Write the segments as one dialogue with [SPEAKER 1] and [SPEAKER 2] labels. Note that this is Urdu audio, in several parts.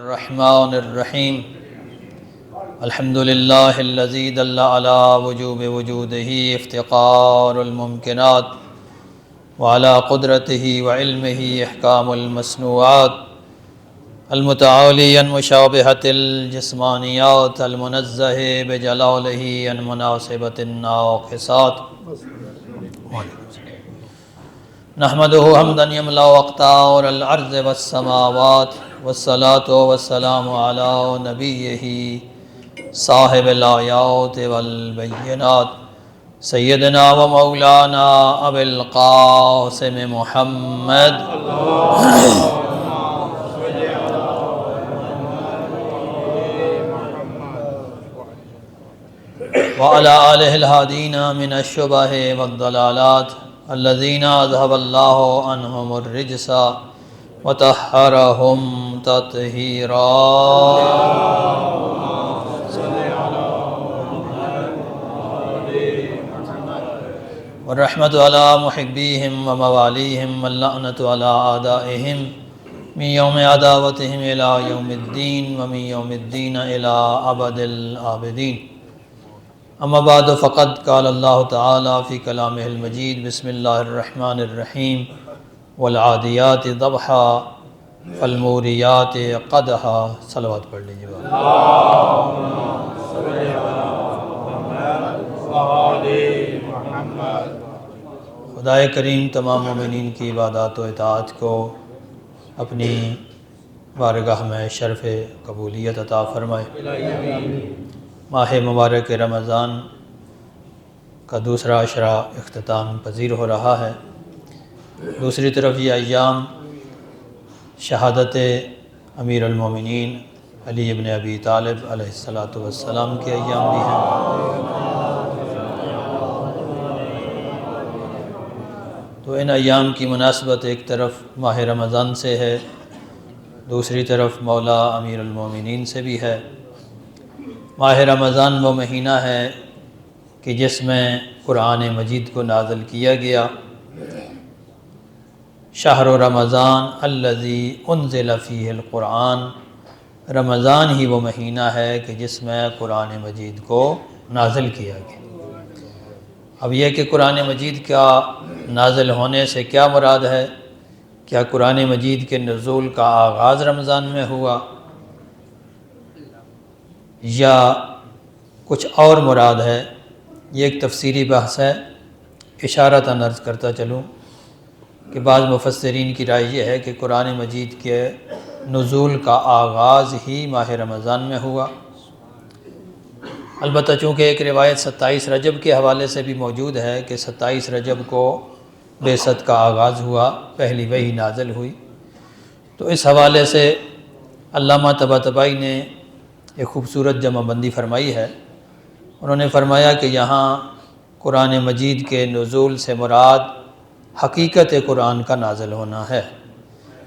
[SPEAKER 1] الرحمن الرحیم الحمد للہ الذی دل علی وجوب وجودہ افتقار الممکنات وعلی قدرتہ وعلمہ احکام المصنوعات المتعالی عن مشابہۃ الجسمانیات المنزہ بجلالہ عن مناسبۃ الناقصات نحمدہ حمدا یملا اقطار الارض والسماوات والصلاة والسلام علی نبیہ صاحب الآیات والبینات سیدنا و مولانا ابی القاسم محمد وعلی آلہ الہادین من الشبہ والضلالات الذین اذھب اللہ عنہم الرجس وطہرہم تطہیرا والرحمۃ علی محبیہم وموالیہم واللعنۃ علی اعدائہم من یوم عداوتہم الی یوم الدین ومن یوم الدین الی ابد الآبدین اما بعد فقد قال اللہ تعالی فی کلامہ المجید بسم اللہ الرحمن الرحیم والعادیات ضبحا فالموریات قدحا صلوات پڑھ لیجیے خدائے کریم تمام مومنین کی عبادات و اطاعت کو اپنی بارگاہ میں شرف قبولیت عطا فرمائے۔ ماہ مبارک رمضان کا دوسرا عشرہ اختتام پذیر ہو رہا ہے۔ دوسری طرف یہ ایام شہادت امیر المومنین علی ابن ابی طالب علیہ السلام کے ایام بھی ہیں۔ تو ان ایام کی مناسبت ایک طرف ماہ رمضان سے ہے، دوسری طرف مولا امیر المومنین سے بھی ہے۔ ماہ رمضان وہ مہینہ ہے کہ جس میں قرآن مجید کو نازل کیا گیا۔ شہر رمضان الذی انزل فیہ القرآن، رمضان ہی وہ مہینہ ہے کہ جس میں قرآن مجید کو نازل کیا گیا۔ اب یہ کہ قرآن مجید کا نازل ہونے سے کیا مراد ہے؟ کیا قرآن مجید کے نزول کا آغاز رمضان میں ہوا یا کچھ اور مراد ہے؟ یہ ایک تفسیری بحث ہے۔ اشارتاً عرض کرتا چلوں کہ بعض مفسرین کی رائے یہ ہے کہ قرآن مجید کے نزول کا آغاز ہی ماہ رمضان میں ہوا۔ البتہ چونکہ ایک روایت 27 رجب کے حوالے سے بھی موجود ہے کہ 27 رجب کو بعثت کا آغاز ہوا، پہلی وحی نازل ہوئی، تو اس حوالے سے علامہ طباطبائی نے ایک خوبصورت جمع بندی فرمائی ہے۔ انہوں نے فرمایا کہ یہاں قرآن مجید کے نزول سے مراد حقیقت قرآن کا نازل ہونا ہے،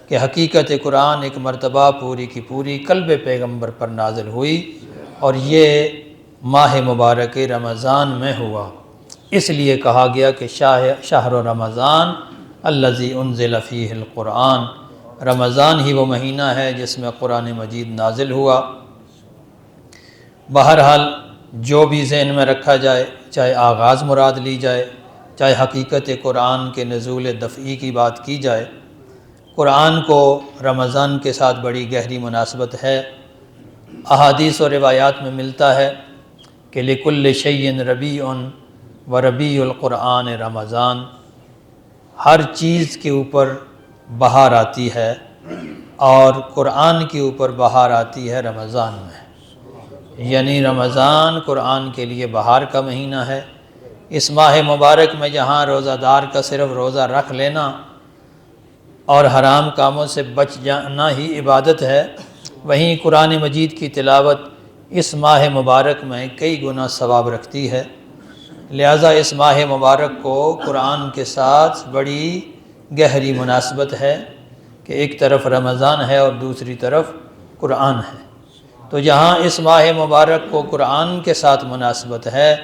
[SPEAKER 1] کہ حقیقت قرآن ایک مرتبہ پوری کی پوری قلب پیغمبر پر نازل ہوئی اور یہ ماہ مبارک رمضان میں ہوا۔ اس لیے کہا گیا کہ شہر رمضان الذی انزل فیہ القرآن، رمضان ہی وہ مہینہ ہے جس میں قرآن مجید نازل ہوا۔ بہرحال جو بھی ذہن میں رکھا جائے، چاہے آغاز مراد لی جائے، چاہے حقیقت قرآن کے نزول دفعی کی بات کی جائے، قرآن کو رمضان کے ساتھ بڑی گہری مناسبت ہے۔ احادیث و روایات میں ملتا ہے کہ لکل شیء ربیع و ربیع القرآن رمضان، ہر چیز کے اوپر بہار آتی ہے اور قرآن کے اوپر بہار آتی ہے رمضان میں، یعنی رمضان قرآن کے لیے بہار کا مہینہ ہے۔ اس ماہ مبارک میں جہاں روزہ دار کا صرف روزہ رکھ لینا اور حرام کاموں سے بچ جانا ہی عبادت ہے، وہیں قرآن مجید کی تلاوت اس ماہ مبارک میں کئی گنا ثواب رکھتی ہے۔ لہٰذا اس ماہ مبارک کو قرآن کے ساتھ بڑی گہری مناسبت ہے کہ ایک طرف رمضان ہے اور دوسری طرف قرآن ہے۔ تو جہاں اس ماہ مبارک کو قرآن کے ساتھ مناسبت ہے،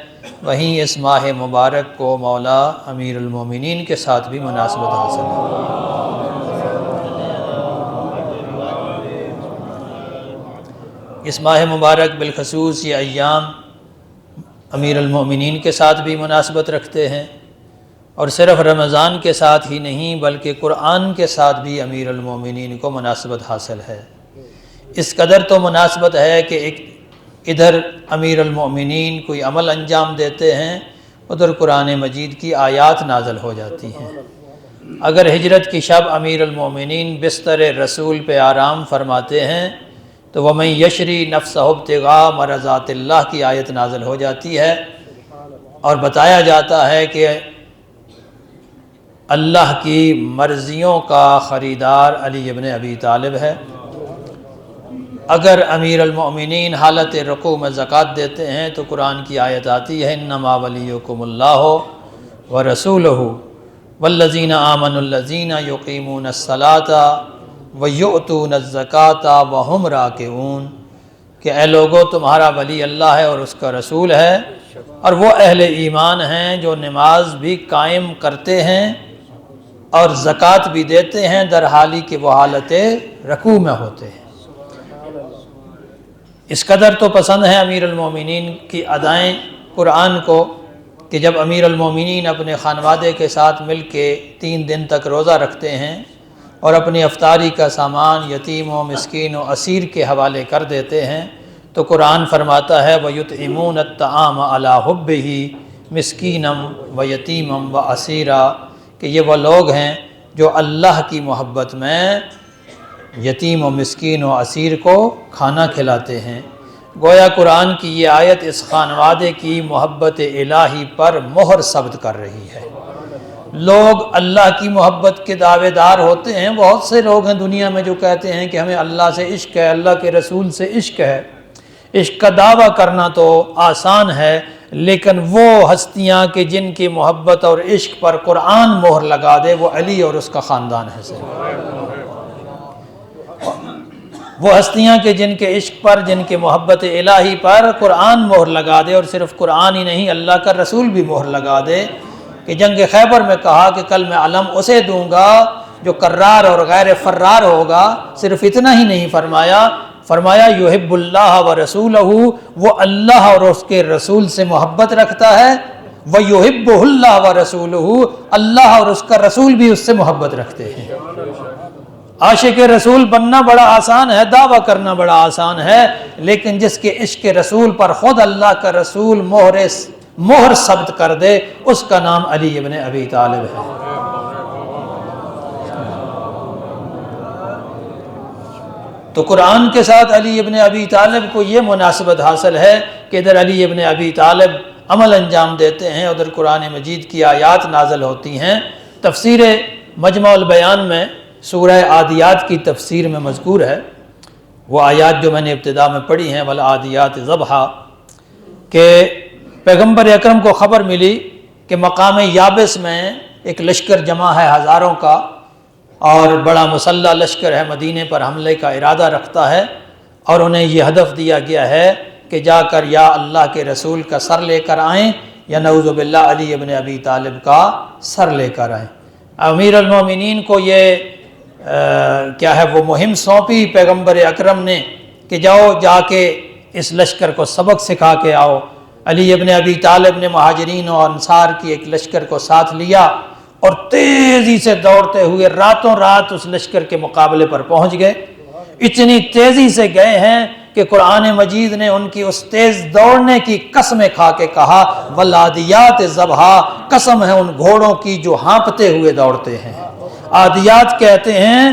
[SPEAKER 1] وہیں اس ماہ مبارک کو مولا امیر المومنین کے ساتھ بھی مناسبت حاصل ہے۔ اس ماہ مبارک بالخصوص یہ ایام امیر المومنین کے ساتھ بھی مناسبت رکھتے ہیں، اور صرف رمضان کے ساتھ ہی نہیں بلکہ قرآن کے ساتھ بھی امیر المومنین کو مناسبت حاصل ہے۔ اس قدر تو مناسبت ہے کہ ادھر امیر المومنین کوئی عمل انجام دیتے ہیں، ادھر قرآن مجید کی آیات نازل ہو جاتی ہیں۔ اگر ہجرت کی شب امیر المومنین بستر رسول پہ آرام فرماتے ہیں تو وَمَن یشری نفسہ ابتغاء مرضات اللہ کی آیت نازل ہو جاتی ہے، اور بتایا جاتا ہے کہ اللہ کی مرضیوں کا خریدار علی ابن ابی طالب ہے۔ اگر امیر المؤمنین حالت رکوع میں زکوٰۃ دیتے ہیں تو قرآن کی آیت آتی ہے انما ولیکم اللہ ورسولہ والذین آمنوا الذین یقیمون الصلاۃ ویؤتون الزکاۃ وہم راکعون، کہ اے لوگو تمہارا ولی اللہ ہے اور اس کا رسول ہے، اور وہ اہل ایمان ہیں جو نماز بھی قائم کرتے ہیں اور زکوٰۃ بھی دیتے ہیں در حالی کہ وہ حالت رکوع میں ہوتے ہیں۔ اس قدر تو پسند ہے امیر المومنین کی ادائیں قرآن کو کہ جب امیر المومنین اپنے خانوادے کے ساتھ مل کے 3 دن تک روزہ رکھتے ہیں اور اپنی افطاری کا سامان یتیم و مسکین و اسیر کے حوالے کر دیتے ہیں، تو قرآن فرماتا ہے وَيُطْعِمُونَ الطَّعَامَ عَلَىٰ حُبِّهِ مِسْكِينًا وَيَتِيمًا وَأَسِيرًا، کہ یہ وہ لوگ ہیں جو اللہ کی محبت میں یتیم و مسکین و اسیر کو کھانا کھلاتے ہیں۔ گویا قرآن کی یہ آیت اس خانوادے کی محبت الہی پر مہر ثبت کر رہی ہے۔ لوگ اللہ کی محبت کے دعوے دار ہوتے ہیں، بہت سے لوگ ہیں دنیا میں جو کہتے ہیں کہ ہمیں اللہ سے عشق ہے، اللہ کے رسول سے عشق ہے۔ عشق کا دعویٰ کرنا تو آسان ہے، لیکن وہ ہستیاں کہ جن کی محبت اور عشق پر قرآن مہر لگا دے وہ علی اور اس کا خاندان ہے صرف۔ وہ ہستیاں کہ جن کے عشق پر، جن کے محبت الہی پر قرآن مہر لگا دے، اور صرف قرآن ہی نہیں اللہ کا رسول بھی مہر لگا دے، کہ جنگ خیبر میں کہا کہ کل میں علم اسے دوں گا جو کرار اور غیر فرار ہوگا۔ صرف اتنا ہی نہیں فرمایا یحب اللہ و رسولہ، وہ اللہ اور اس کے رسول سے محبت رکھتا ہے، وَيُحِبُّهُ اللَّهُ وَرَسُولُهُ، اللہ اور اس کا رسول بھی اس سے محبت رکھتے ہیں۔ عاشق رسول بننا بڑا آسان ہے، دعویٰ کرنا بڑا آسان ہے، لیکن جس کے عشق رسول پر خود اللہ کا رسول مہر ثبت کر دے اس کا نام علی ابن ابی طالب ہے۔ تو قرآن کے ساتھ علی ابن ابی طالب کو یہ مناسبت حاصل ہے کہ ادھر علی ابن ابی طالب عمل انجام دیتے ہیں، ادھر قرآن مجید کی آیات نازل ہوتی ہیں۔ تفسیر مجمع البیان میں سورہ عادیات کی تفسیر میں مذکور ہے، وہ آیات جو میں نے ابتدا میں پڑھی ہیں والعادیات ضبحا، کہ پیغمبر اکرم کو خبر ملی کہ مقام یابس میں ایک لشکر جمع ہے ہزاروں کا، اور بڑا مسلح لشکر ہے، مدینے پر حملے کا ارادہ رکھتا ہے، اور انہیں یہ ہدف دیا گیا ہے کہ جا کر یا اللہ کے رسول کا سر لے کر آئیں یا نعوذ باللہ علی ابن ابی طالب کا سر لے کر آئیں۔ امیر المومنین کو یہ کیا ہے وہ مہم سونپی پیغمبر اکرم نے کہ جاؤ جا کے اس لشکر کو سبق سکھا کے آؤ۔ علی ابن ابی طالب نے مہاجرین و انصار کی ایک لشکر کو ساتھ لیا اور تیزی سے دوڑتے ہوئے راتوں رات اس لشکر کے مقابلے پر پہنچ گئے۔ اتنی تیزی سے گئے ہیں کہ قرآن مجید نے ان کی اس تیز دوڑنے کی قسمیں کھا کے کہا والعادیات ضبحا، قسم ہے ان گھوڑوں کی جو ہانپتے ہوئے دوڑتے ہیں۔ عادیات کہتے ہیں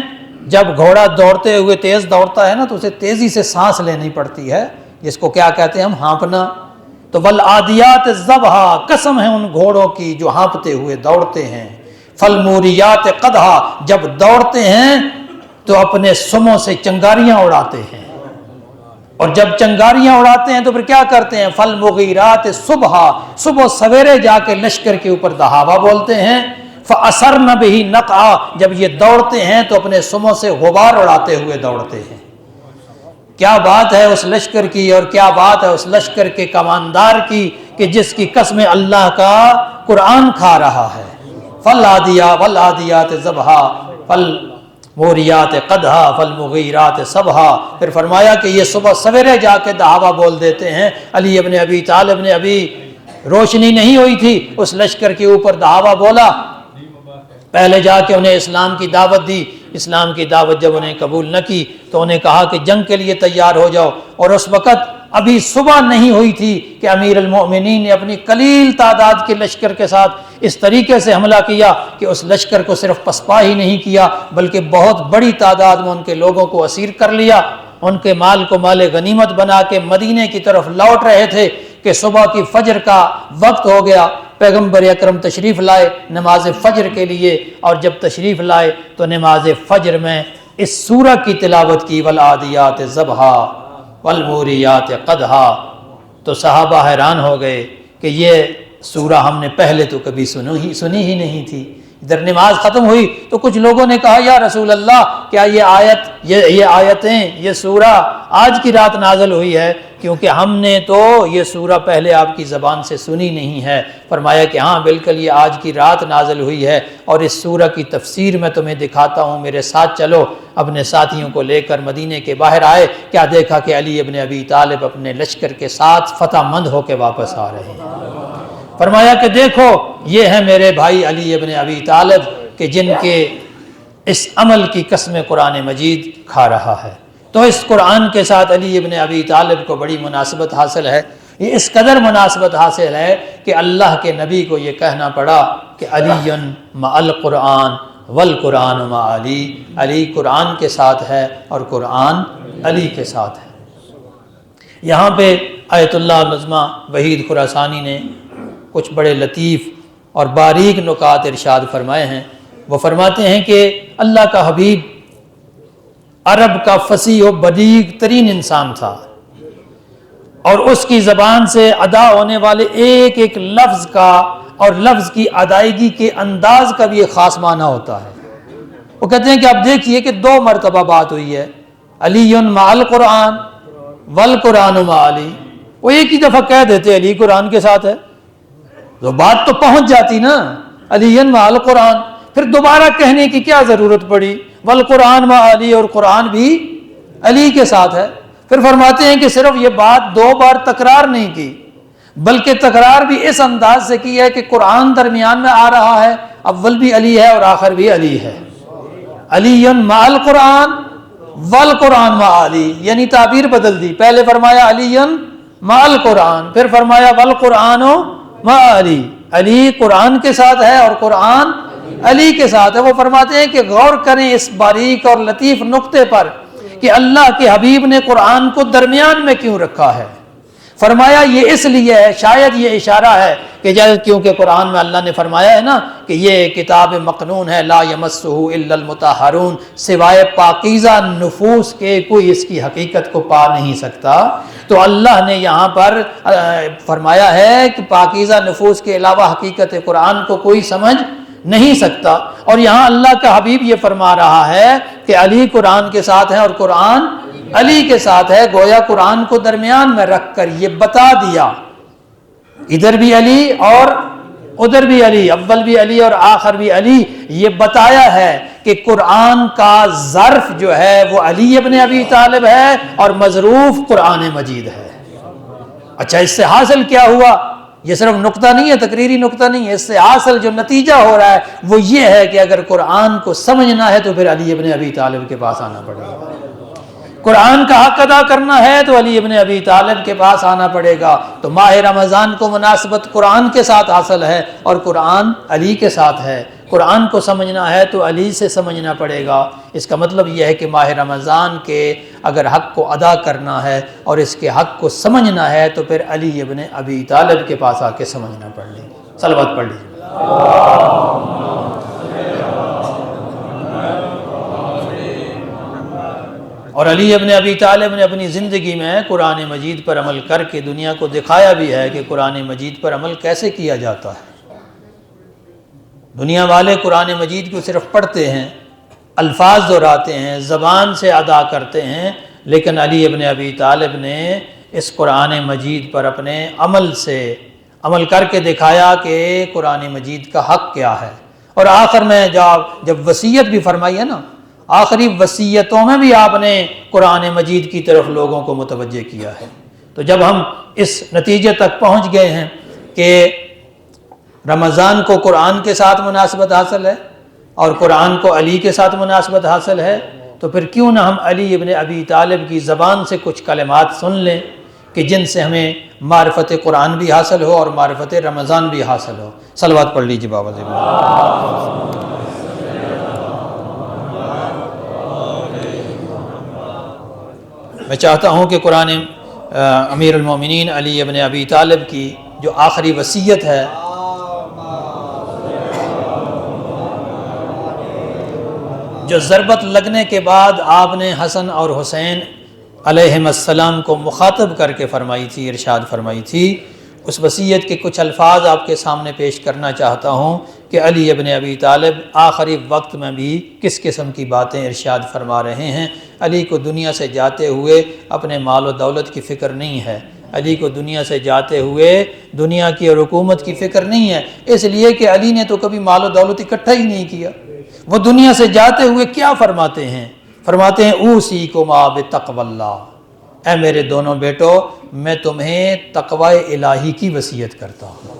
[SPEAKER 1] جب گھوڑا دوڑتے ہوئے تیز دوڑتا ہے نا تو اسے تیزی سے سانس لینی پڑتی ہے، جس کو کیا کہتے ہیں ہم ہانپنا۔ تو والعادیات ضبحا، قسم ہے ان گھوڑوں کی جو ہانپتے ہوئے دوڑتے ہیں۔ فالموریات قدحا، جب دوڑتے ہیں تو اپنے سموں سے چنگاریاں اڑاتے ہیں، اور جب چنگاریاں اڑاتے ہیں تو پھر کیا کرتے ہیں فالمغیرات صبحا، صبح سویرے جا کے لشکر کے اوپر دہاوا بولتے ہیں۔ فَأَثَرْنَ بِهِ نَقْعًا، جب یہ دوڑتے ہیں تو اپنے سموں سے غبار اڑاتے ہوئے دوڑتے ہیں۔ کیا بات ہے اس لشکر کی، اور کیا بات ہے اس لشکر کے کماندار کی کہ جس کی قسم اللہ کا قرآن کھا رہا ہے۔ والعادیات ضبحا موریات قدحا فالمغیرات صبحا، پھر فرمایا کہ یہ صبح سویرے جا کے دعویٰ بول دیتے ہیں۔ علی ابن ابی طالب نے ابھی روشنی نہیں ہوئی تھی، اس لشکر کے اوپر دعویٰ بولا، پہلے جا کے انہیں اسلام کی دعوت دی۔ اسلام کی دعوت جب انہیں قبول نہ کی تو انہیں کہا کہ جنگ کے لیے تیار ہو جاؤ، اور اس وقت ابھی صبح نہیں ہوئی تھی کہ امیر المؤمنین نے اپنی قلیل تعداد کے لشکر کے ساتھ اس طریقے سے حملہ کیا کہ اس لشکر کو صرف پسپا ہی نہیں کیا بلکہ بہت بڑی تعداد میں ان کے لوگوں کو اسیر کر لیا۔ ان کے مال کو مال غنیمت بنا کے مدینے کی طرف لوٹ رہے تھے کہ صبح کی فجر کا وقت ہو گیا۔ پیغمبر اکرم تشریف لائے نماز فجر کے لیے، اور جب تشریف لائے تو نماز فجر میں اس سورہ کی تلاوت کی، والعادیات ضبحا والموریات قدحا۔ تو صحابہ حیران ہو گئے کہ یہ سورہ ہم نے پہلے تو کبھی سنی ہی نہیں تھی۔ ادھر نماز ختم ہوئی تو کچھ لوگوں نے کہا یا رسول اللہ، کیا یہ آیتیں یہ سورہ آج کی رات نازل ہوئی ہے؟ کیونکہ ہم نے تو یہ سورہ پہلے آپ کی زبان سے سنی نہیں ہے۔ فرمایا کہ ہاں بالکل یہ آج کی رات نازل ہوئی ہے، اور اس سورہ کی تفسیر میں تمہیں دکھاتا ہوں، میرے ساتھ چلو۔ اپنے ساتھیوں کو لے کر مدینے کے باہر آئے، کیا دیکھا کہ علی ابن ابی طالب اپنے لشکر کے ساتھ فتح مند ہو کے واپس آ رہے ہیں۔ فرمایا کہ دیکھو یہ ہے میرے بھائی علی ابن ابی طالب کہ جن کے اس عمل کی قسم قرآن مجید کھا رہا ہے۔ تو اس قرآن کے ساتھ علی ابن ابی طالب کو بڑی مناسبت حاصل ہے۔ یہ اس قدر مناسبت حاصل ہے کہ اللہ کے نبی کو یہ کہنا پڑا کہ علی مع القرآن والقرآن مع علی، علی قرآن کے ساتھ ہے اور قرآن علی کے ساتھ ہے۔ یہاں پہ آیت اللہ نظمہ وحید خراسانی نے کچھ بڑے لطیف اور باریک نکات ارشاد فرمائے ہیں۔ وہ فرماتے ہیں کہ اللہ کا حبیب عرب کا فصیح و بلیغ ترین انسان تھا، اور اس کی زبان سے ادا ہونے والے ایک ایک لفظ کا اور لفظ کی ادائیگی کے انداز کا بھی ایک خاص معنی ہوتا ہے۔ وہ کہتے ہیں کہ آپ دیکھیے کہ 2 مرتبہ بات ہوئی ہے، علی مع القرآن والقرآن مع علی۔ وہ ایک ہی دفعہ کہہ دیتے علی قرآن کے ساتھ ہے تو بات تو پہنچ جاتی نا، علی مع القرآن، پھر دوبارہ کہنے کی کیا ضرورت پڑی، والقرآن مع علی، اور قرآن بھی علی کے ساتھ ہے۔ پھر فرماتے ہیں کہ صرف یہ بات 2 بار تکرار نہیں کی بلکہ تکرار بھی اس انداز سے کی ہے کہ قرآن درمیان میں آ رہا ہے، اول بھی علی ہے اور آخر بھی علی ہے۔ علی مع القرآن والقرآن مع علی، یعنی تعبیر بدل دی، پہلے فرمایا علی مع القرآن، پھر فرمایا والقرآن مع علی، علی قرآن کے ساتھ ہے اور قرآن علی کے ساتھ ہے۔ وہ فرماتے ہیں کہ غور کریں اس باریک اور لطیف نقطے پر کہ اللہ کے حبیب نے قرآن کو درمیان میں کیوں رکھا ہے۔ فرمایا یہ اس لیے ہے، شاید یہ اشارہ ہے کہ کیونکہ قرآن میں اللہ نے فرمایا ہے نا کہ یہ کتاب مقنون ہے، لا یمسہ الا المطہرون، سوائے پاکیزہ نفوس کے کوئی اس کی حقیقت کو پا نہیں سکتا۔ تو اللہ نے یہاں پر فرمایا ہے کہ پاکیزہ نفوس کے علاوہ حقیقت قرآن کو کوئی سمجھ نہیں سکتا، اور یہاں اللہ کا حبیب یہ فرما رہا ہے کہ علی قرآن کے ساتھ ہے اور قرآن علی کے ساتھ ہے۔ گویا قرآن کو درمیان میں رکھ کر یہ بتا دیا، ادھر بھی علی اور ادھر بھی علی، اول بھی علی اور آخر بھی علی، یہ بتایا ہے کہ قرآن کا ظرف جو ہے وہ علی ابن ابی طالب ہے اور مظروف قرآن مجید ہے۔ اچھا، اس سے حاصل کیا ہوا؟ یہ صرف نقطہ نہیں ہے، تقریری نقطہ نہیں ہے، اس سے حاصل جو نتیجہ ہو رہا ہے وہ یہ ہے کہ اگر قرآن کو سمجھنا ہے تو پھر علی ابن ابی طالب کے پاس آنا پڑے گا، قرآن کا حق ادا کرنا ہے تو علی ابن ابی طالب کے پاس آنا پڑے گا۔ تو ماہ رمضان کو مناسبت قرآن کے ساتھ حاصل ہے اور قرآن علی کے ساتھ ہے۔ قرآن کو سمجھنا ہے تو علی سے سمجھنا پڑے گا۔ اس کا مطلب یہ ہے کہ ماہ رمضان کے اگر حق کو ادا کرنا ہے اور اس کے حق کو سمجھنا ہے تو پھر علی ابن ابی طالب کے پاس آ کے سمجھنا پڑ لیں گے۔ صلوات پڑھ لیجیے۔ اور علی ابن ابی طالب نے اپنی زندگی میں قرآن مجید پر عمل کر کے دنیا کو دکھایا بھی ہے کہ قرآن مجید پر عمل کیسے کیا جاتا ہے۔ دنیا والے قرآن مجید کو صرف پڑھتے ہیں، الفاظ دہراتے ہیں، زبان سے ادا کرتے ہیں، لیکن علی ابن ابی طالب نے اس قرآن مجید پر اپنے عمل سے عمل کر کے دکھایا کہ قرآن مجید کا حق کیا ہے۔ اور آخر میں جب وصیت بھی فرمائی ہے نا، آخری وصیتوں میں بھی آپ نے قرآن مجید کی طرف لوگوں کو متوجہ کیا ہے۔ تو جب ہم اس نتیجے تک پہنچ گئے ہیں کہ رمضان کو قرآن کے ساتھ مناسبت حاصل ہے اور قرآن کو علی کے ساتھ مناسبت حاصل ہے، تو پھر کیوں نہ ہم علی ابن ابی طالب کی زبان سے کچھ کلمات سن لیں کہ جن سے ہمیں معرفت قرآن بھی حاصل ہو اور معرفت رمضان بھی حاصل ہو۔ صلوات پڑھ لیجیے بابا جی۔ میں چاہتا ہوں کہ قرآن امیر المومنین علی ابن ابی طالب کی جو آخری وصیت ہے، جو ضربت لگنے کے بعد آپ نے حسن اور حسین علیہم السلام کو مخاطب کر کے فرمائی تھی، ارشاد فرمائی تھی، اس وصیت کے کچھ الفاظ آپ کے سامنے پیش کرنا چاہتا ہوں کہ علی ابن ابی طالب آخری وقت میں بھی کس قسم کی باتیں ارشاد فرما رہے ہیں۔ علی کو دنیا سے جاتے ہوئے اپنے مال و دولت کی فکر نہیں ہے، علی کو دنیا سے جاتے ہوئے دنیا کی اور حکومت کی فکر نہیں ہے، اس لیے کہ علی نے تو کبھی مال و دولت اکٹھا ہی نہیں کیا۔ وہ دنیا سے جاتے ہوئے کیا فرماتے ہیں؟ فرماتے ہیں اوصیکما بتقوی اللہ، اے میرے دونوں بیٹو میں تمہیں تقوی الہی کی وصیت کرتا ہوں۔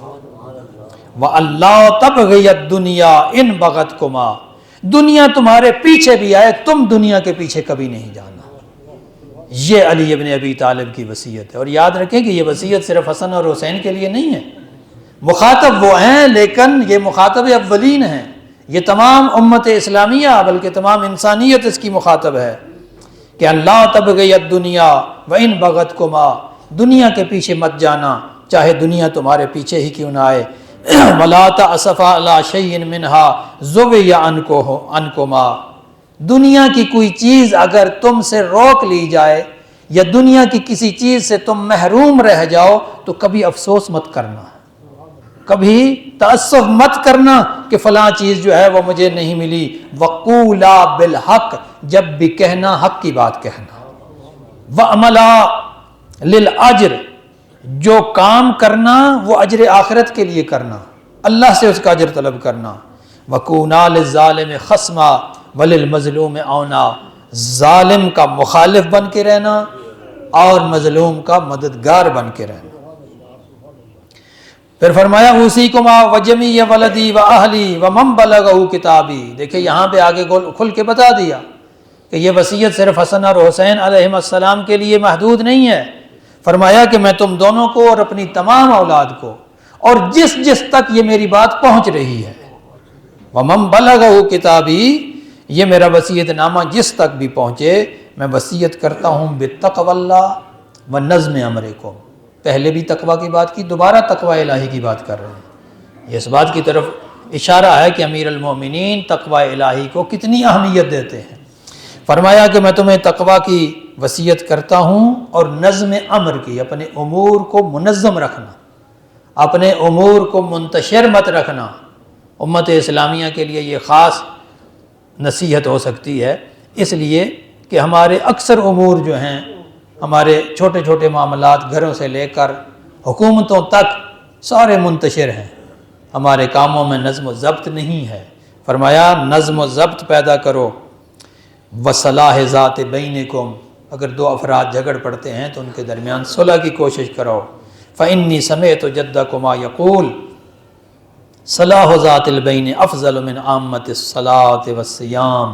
[SPEAKER 1] وَأَلَّا تَبْغِيَ الدُّنْيَا إِن بَغَتْكُمَا، دنیا تمہارے پیچھے بھی آئے تم دنیا کے پیچھے کبھی نہیں جانا۔ یہ علی ابن ابی طالب کی وصیت ہے، اور یاد رکھیں کہ یہ وصیت صرف حسن اور حسین کے لیے نہیں ہے، مخاطب وہ ہیں لیکن یہ مخاطب اولین ہیں، یہ تمام امت اسلامیہ بلکہ تمام انسانیت اس کی مخاطب ہے کہ اللہ تبغی الدنیا وَإِن بَغَتْكُمَا، دنیا کے پیچھے مت جانا چاہے دنیا تمہارے پیچھے ہی کیوں نہ آئے۔ وَلَا تَأْسَفَ عَلَىٰ شَيْءٍ مِّنْهَا زُوِّيَ عَنْكُمَا، دنیا کی کوئی چیز اگر تم سے روک لی جائے یا دنیا کی کسی چیز سے تم محروم رہ جاؤ تو کبھی افسوس مت کرنا، کبھی تأسف مت کرنا کہ فلاں چیز جو ہے وہ مجھے نہیں ملی۔ وَقُولَا بِالْحَقِّ، جب بھی کہنا حق کی بات کہنا۔ وَعَمَلَا لِلْأَجْرِ، جو کام کرنا وہ اجر آخرت کے لیے کرنا، اللہ سے اس کا اجر طلب کرنا۔ وَكُونَا لِلظَّالِمِ خَصْمًا وَلِلْمَظْلُومِ عَوْنًا، ظالم کا مخالف بن کے رہنا اور مظلوم کا مددگار بن کے رہنا۔ پھر فرمایا اوصیکما وجمیع ولدی واہلی ومن بلغہ کتابی، دیکھیں یہاں پہ آگے کھل کے بتا دیا کہ یہ وصیت صرف حسن اور حسین علیہم السلام کے لیے محدود نہیں ہے، فرمایا کہ میں تم دونوں کو اور اپنی تمام اولاد کو اور جس جس تک یہ میری بات پہنچ رہی ہے، ومن بلغہ کتابی، یہ میرا وصیت نامہ جس تک بھی پہنچے میں وصیت کرتا ہوں بتقوی اللہ و نظم امرکم، پہلے بھی تقوی کی بات کی، دوبارہ تقوی الہی کی بات کر رہے ہیں۔ یہ اس بات کی طرف اشارہ ہے کہ امیر المومنین تقوی الہی کو کتنی اہمیت دیتے ہیں۔ فرمایا کہ میں تمہیں تقوی کی وصیت کرتا ہوں اور نظم امر کی، اپنے امور کو منظم رکھنا، اپنے امور کو منتشر مت رکھنا۔ امت اسلامیہ کے لیے یہ خاص نصیحت ہو سکتی ہے، اس لیے کہ ہمارے اکثر امور جو ہیں، ہمارے چھوٹے چھوٹے معاملات گھروں سے لے کر حکومتوں تک سارے منتشر ہیں، ہمارے کاموں میں نظم و ضبط نہیں ہے۔ فرمایا نظم و ضبط پیدا کرو۔ وصلاح ذات بینکم، اگر دو افراد جھگڑ پڑتے ہیں تو ان کے درمیان صلح کی کوشش کرو۔ فإنی سمعت جدکما یقول صلاح ذات البین افضل من عامۃ الصلاۃ والصیام،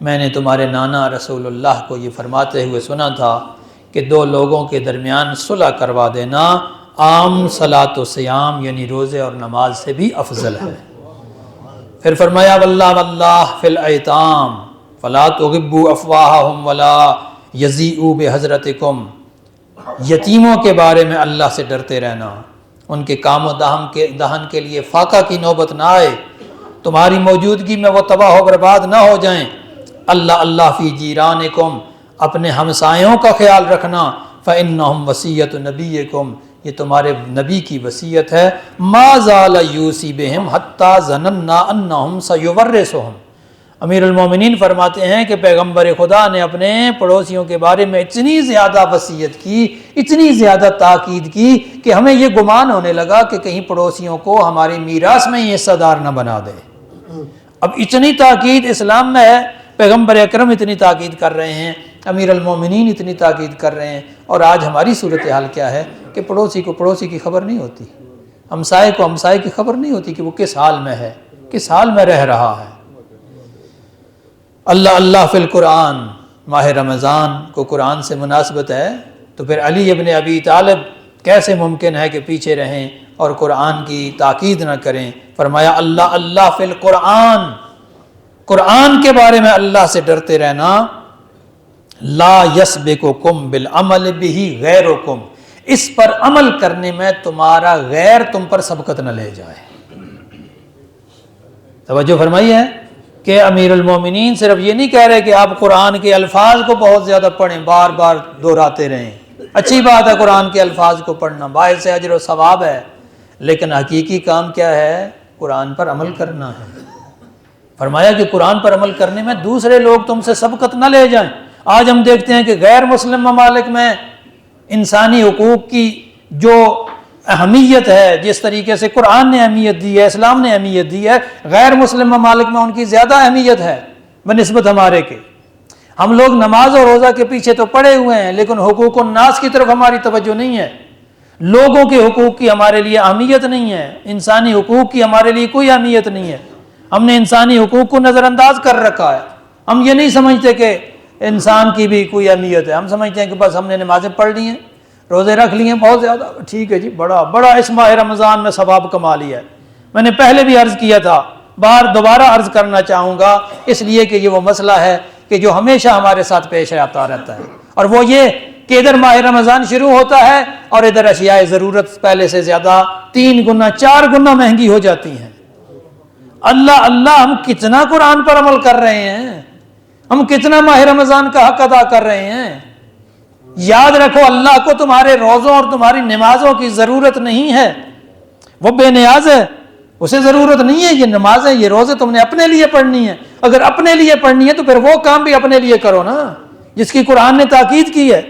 [SPEAKER 1] میں نے تمہارے نانا رسول اللہ کو یہ فرماتے ہوئے سنا تھا کہ دو لوگوں کے درمیان صلح کروا دینا عام صلاۃ و سیام یعنی روزے اور نماز سے بھی افضل ہے۔ پھر فرمایا واللہ فی الایتام فلا تغبوا افواہہم ولا یزیئوا بحضرتکم، یتیموں کے بارے میں اللہ سے ڈرتے رہنا، ان کے کام و دہن کے لیے فاقہ کی نوبت نہ آئے، تمہاری موجودگی میں وہ تباہ و برباد نہ ہو جائیں۔ اللہ فی جیرانکم، اپنے ہمسایوں کا خیال رکھنا۔ فإنہم وصیۃ نبیکم، یہ تمہارے نبی کی وصیت ہے۔ ما زال یوصی بہم حتی ظننا انہم سیورثہم، امیر المومنین فرماتے ہیں کہ پیغمبر خدا نے اپنے پڑوسیوں کے بارے میں اتنی زیادہ وصیت کی، اتنی زیادہ تاکید کی کہ ہمیں یہ گمان ہونے لگا کہ کہیں پڑوسیوں کو ہماری میراث میں یہ حصہ دار نہ بنا دے۔ اب اتنی تاکید اسلام میں ہے، پیغمبر اکرم اتنی تاکید کر رہے ہیں، امیر المومنین اتنی تاکید کر رہے ہیں، اور آج ہماری صورتحال کیا ہے کہ پڑوسی کو پڑوسی کی خبر نہیں ہوتی، ہمسائے کو ہمسائے کی خبر نہیں ہوتی کہ وہ کس حال میں ہے، کس حال میں رہ رہا ہے۔ اللہ اللہ فی القرآن، ماہ رمضان کو قرآن سے مناسبت ہے، تو پھر علی ابن ابی طالب کیسے ممکن ہے کہ پیچھے رہیں اور قرآن کی تاکید نہ کریں؟ فرمایا اللہ اللہ فی القرآن، قرآن کے بارے میں اللہ سے ڈرتے رہنا، لا یسبقکم بالعمل بہ غیرکم، اس پر عمل کرنے میں تمہارا غیر تم پر سبقت نہ لے جائے۔ توجہ فرمائی ہے کہ امیر المومنین صرف یہ نہیں کہہ رہے کہ آپ قرآن کے الفاظ کو بہت زیادہ پڑھیں، بار بار دہراتے رہیں، اچھی بات ہے قرآن کے الفاظ کو پڑھنا، باعث اجر و ثواب ہے، لیکن حقیقی کام کیا ہے؟ قرآن پر عمل کرنا ہے۔ فرمایا کہ قرآن پر عمل کرنے میں دوسرے لوگ تم سے سبقت نہ لے جائیں۔ آج ہم دیکھتے ہیں کہ غیر مسلم ممالک میں انسانی حقوق کی جو اہمیت ہے، جس طریقے سے قرآن نے اہمیت دی ہے، اسلام نے اہمیت دی ہے، غیر مسلم ممالک میں ان کی زیادہ اہمیت ہے بنسبت ہمارے کے۔ ہم لوگ نماز اور روزہ کے پیچھے تو پڑے ہوئے ہیں، لیکن حقوق الناس کی طرف ہماری توجہ نہیں ہے، لوگوں کے حقوق کی ہمارے لیے اہمیت نہیں ہے، انسانی حقوق کی ہمارے لیے کوئی اہمیت نہیں ہے۔ ہم نے انسانی حقوق کو نظر انداز کر رکھا ہے، ہم یہ نہیں سمجھتے کہ انسان کی بھی کوئی اہمیت ہے، ہم سمجھتے ہیں کہ بس ہم نے نمازیں پڑھ لی ہیں، روزے رکھ لیے ہیں بہت زیادہ، ٹھیک ہے جی، بڑا اس ماہ رمضان میں ثواب کما لیا ہے۔ میں نے پہلے بھی عرض کیا تھا، دوبارہ عرض کرنا چاہوں گا، اس لیے کہ یہ وہ مسئلہ ہے کہ جو ہمیشہ ہمارے ساتھ پیش آتا رہتا ہے، اور وہ یہ کہ ادھر ماہ رمضان شروع ہوتا ہے اور ادھر اشیاء ضرورت پہلے سے زیادہ 3 گنا 4 گنا مہنگی ہو جاتی ہیں۔ اللہ اللہ، ہم کتنا قرآن پر عمل کر رہے ہیں، ہم کتنا ماہ رمضان کا حق ادا کر رہے ہیں۔ یاد رکھو اللہ کو تمہارے روزوں اور تمہاری نمازوں کی ضرورت نہیں ہے، وہ بے نیاز ہے، اسے ضرورت نہیں ہے۔ یہ نمازیں، یہ روزے تم نے اپنے لیے پڑھنی ہے، اگر اپنے لیے پڑھنی ہے تو پھر وہ کام بھی اپنے لیے کرو نا جس کی قرآن نے تاکید کی ہے۔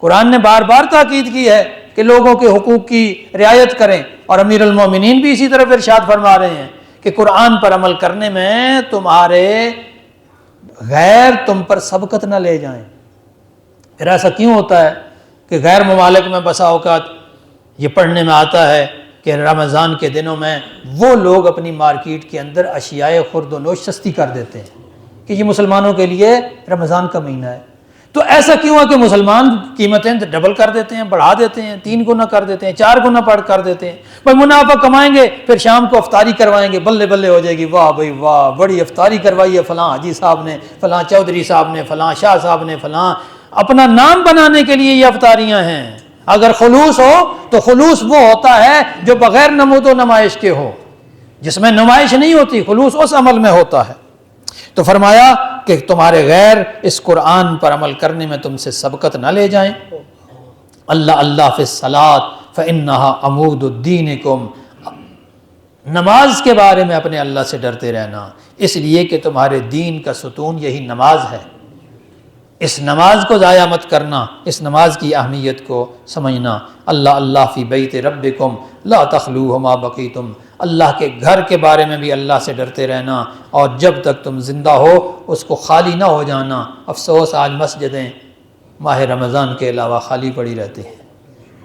[SPEAKER 1] قرآن نے بار بار تاکید کی ہے کہ لوگوں کے حقوق کی رعایت کریں، اور امیر المومنین بھی اسی طرف ارشاد فرما رہے ہیں کہ قرآن پر عمل کرنے میں تمہارے غیر تم پر سبقت نہ لے جائیں۔ پھر ایسا کیوں ہوتا ہے کہ غیر ممالک میں بسا اوقات یہ پڑھنے میں آتا ہے کہ رمضان کے دنوں میں وہ لوگ اپنی مارکیٹ کے اندر اشیاء خرد و نوش سستی کر دیتے ہیں کہ یہ مسلمانوں کے لیے رمضان کا مہینہ ہے۔ تو ایسا کیوں ہے کہ مسلمان قیمتیں ڈبل کر دیتے ہیں، بڑھا دیتے ہیں، 3 گنا کر دیتے ہیں، 4 گنا کر دیتے ہیں، بھائی منافع کمائیں گے، پھر شام کو افطاری کروائیں گے، بلے بلے ہو جائے گی، واہ بھائی واہ بڑی افطاری کروائی ہے فلاں حاجی صاحب نے، فلاں چودھری صاحب نے، فلاں شاہ صاحب نے، فلاں، اپنا نام بنانے کے لیے یہ افطاریاں ہیں۔ اگر خلوص ہو تو خلوص وہ ہوتا ہے جو بغیر نمود و نمائش کے ہو، جس میں نمائش نہیں ہوتی، خلوص اس عمل میں ہوتا ہے۔ تو فرمایا کہ تمہارے غیر اس قرآن پر عمل کرنے میں تم سے سبقت نہ لے جائیں۔ اللہ اللہ فی الصلاۃ فإنها عمود دینکم، نماز کے بارے میں اپنے اللہ سے ڈرتے رہنا، اس لیے کہ تمہارے دین کا ستون یہی نماز ہے۔ اس نماز کو ضائع مت کرنا، اس نماز کی اہمیت کو سمجھنا۔ اللہ اللہ فی بیت ربکم لا تخلوہ ما بقیتم، اللہ کے گھر کے بارے میں بھی اللہ سے ڈرتے رہنا، اور جب تک تم زندہ ہو اس کو خالی نہ ہو جانا۔ افسوس آج مسجدیں ماہ رمضان کے علاوہ خالی پڑی رہتی ہیں۔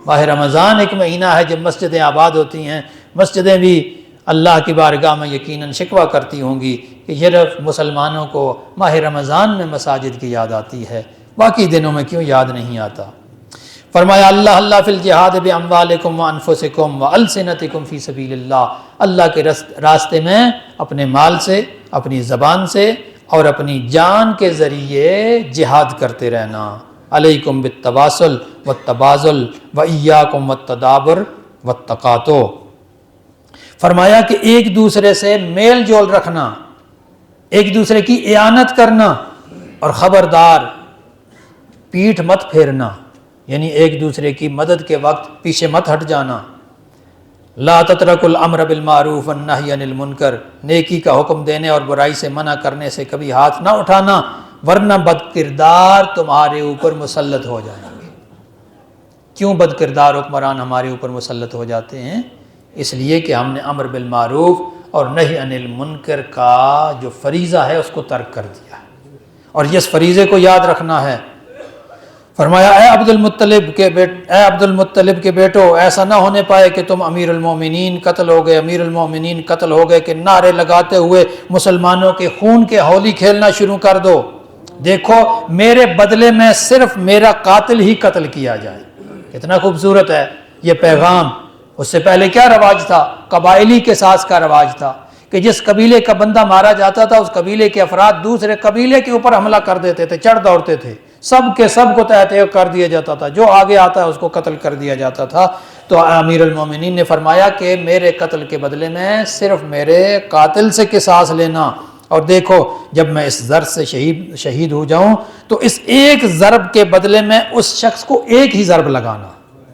[SPEAKER 1] ماہ رمضان ایک مہینہ ہے جب مسجدیں آباد ہوتی ہیں، مسجدیں بھی اللہ کی بارگاہ میں یقیناً شکوہ کرتی ہوں گی کہ صرف مسلمانوں کو ماہ رمضان میں مساجد کی یاد آتی ہے، باقی دنوں میں کیوں یاد نہیں آتا۔ فرمایا اللہ اللہ فی الجہاد باموالکم وانفسکم والسنتکم فی سبیل اللہ، اللہ کے راستے میں اپنے مال سے، اپنی زبان سے اور اپنی جان کے ذریعے جہاد کرتے رہنا۔ علیکم بالتواصل والتبازل وایاکم والتدابر والتقاتو، فرمایا کہ ایک دوسرے سے میل جول رکھنا، ایک دوسرے کی اعانت کرنا، اور خبردار پیٹھ مت پھیرنا، یعنی ایک دوسرے کی مدد کے وقت پیچھے مت ہٹ جانا۔ لا تترکوا الامر بالمعروف والنہی عن المنکر، نیکی کا حکم دینے اور برائی سے منع کرنے سے کبھی ہاتھ نہ اٹھانا، ورنہ بد کردار تمہارے اوپر مسلط ہو جائیں گے۔ کیوں بد کردار حکمران ہمارے اوپر مسلط ہو جاتے ہیں؟ اس لیے کہ ہم نے امر بالمعروف اور نہی عن المنکر کا جو فریضہ ہے اس کو ترک کر دیا۔ اور اس فریضے کو یاد رکھنا ہے۔ فرمایا اے عبد المطلب کے بیٹو، ایسا نہ ہونے پائے کہ تم امیر المومنین قتل ہو گئے، امیر المومنین قتل ہو گئے، کہ نعرے لگاتے ہوئے مسلمانوں کے خون کے ہولی کھیلنا شروع کر دو۔ دیکھو میرے بدلے میں صرف میرا قاتل ہی قتل کیا جائے۔ کتنا خوبصورت ہے یہ پیغام۔ اس سے پہلے کیا رواج تھا؟ قبائلی قصاص کا رواج تھا کہ جس قبیلے کا بندہ مارا جاتا تھا اس قبیلے کے افراد دوسرے قبیلے کے اوپر حملہ کر دیتے تھے، چڑھ دوڑتے تھے، سب کے سب کو تحت کر دیا جاتا تھا، جو آگے آتا ہے اس کو قتل کر دیا جاتا تھا۔ تو امیر المومنین نے فرمایا کہ میرے قتل کے بدلے میں صرف میرے قاتل سے قصاص لینا، اور دیکھو جب میں اس ضرب سے شہید ہو جاؤں تو اس ایک ضرب کے بدلے میں اس شخص کو ایک ہی ضرب لگانا۔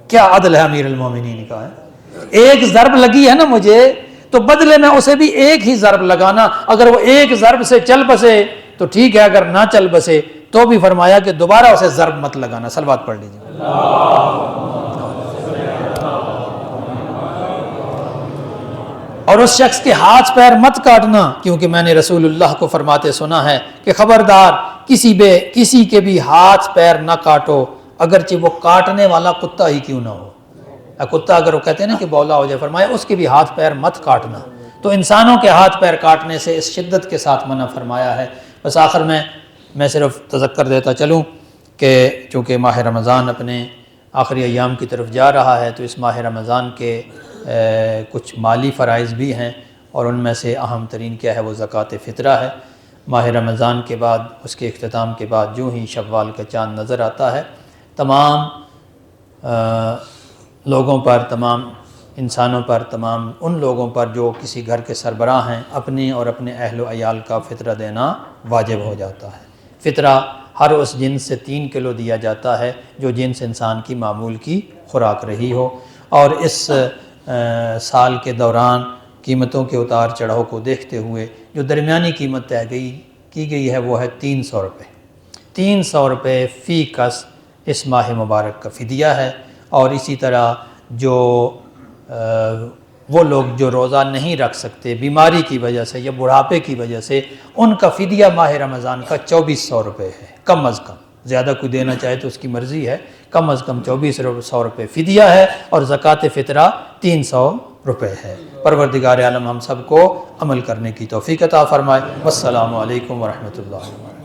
[SPEAKER 1] کیا عدل ہے امیر المومنین کا ہے؟ ایک ضرب لگی ہے نا مجھے، تو بدلے میں اسے بھی ایک ہی ضرب لگانا۔ اگر وہ ایک ضرب سے چل بسے تو ٹھیک ہے، اگر نہ چل بسے تو بھی فرمایا کہ دوبارہ اسے ضرب مت لگانا۔ صلوات پڑھ لیجیے۔ اور اس شخص کے ہاتھ پیر مت کاٹنا، کیونکہ میں نے رسول اللہ کو فرماتے سنا ہے کہ خبردار کسی کے بھی ہاتھ پیر نہ کاٹو، اگرچہ وہ کاٹنے والا کتا ہی کیوں نہ ہو۔ کتا اگر وہ کہتے ہیں نا کہ بولا ہو جائے، فرمایا اس کے بھی ہاتھ پیر مت کاٹنا۔ تو انسانوں کے ہاتھ پیر کاٹنے سے اس شدت کے ساتھ منع فرمایا ہے۔ بس آخر میں صرف تذکر دیتا چلوں کہ چونکہ ماہ رمضان اپنے آخری ایام کی طرف جا رہا ہے، تو اس ماہ رمضان کے کچھ مالی فرائض بھی ہیں، اور ان میں سے اہم ترین کیا ہے وہ زکوٰۃ فطرہ ہے۔ ماہ رمضان کے بعد، اس کے اختتام کے بعد جو ہی شوال کا چاند نظر آتا ہے، تمام لوگوں پر، تمام انسانوں پر، تمام ان لوگوں پر جو کسی گھر کے سربراہ ہیں، اپنی اور اپنے اہل و عیال کا فطرہ دینا واجب ہو جاتا ہے۔ فطرہ ہر اس جنس سے 3 کلو دیا جاتا ہے جو جنس انسان کی معمول کی خوراک رہی ہو، اور اس سال کے دوران قیمتوں کے اتار چڑھاؤ کو دیکھتے ہوئے جو درمیانی قیمت طے کی گئی ہے وہ ہے 300 روپے۔ 300 روپے فی کس اس ماہ مبارک کا فدیہ ہے۔ اور اسی طرح جو وہ لوگ جو روزہ نہیں رکھ سکتے بیماری کی وجہ سے یا بڑھاپے کی وجہ سے، ان کا فدیہ ماہ رمضان کا 2400 روپے ہے، کم از کم۔ زیادہ کوئی دینا چاہے تو اس کی مرضی ہے، کم از کم 2400 روپے فدیہ ہے، اور زکوٰۃ فطرہ 300 روپے ہے۔ پروردگار عالم ہم سب کو عمل کرنے کی توفیق عطا فرمائے۔ والسلام علیکم ورحمۃ اللہ۔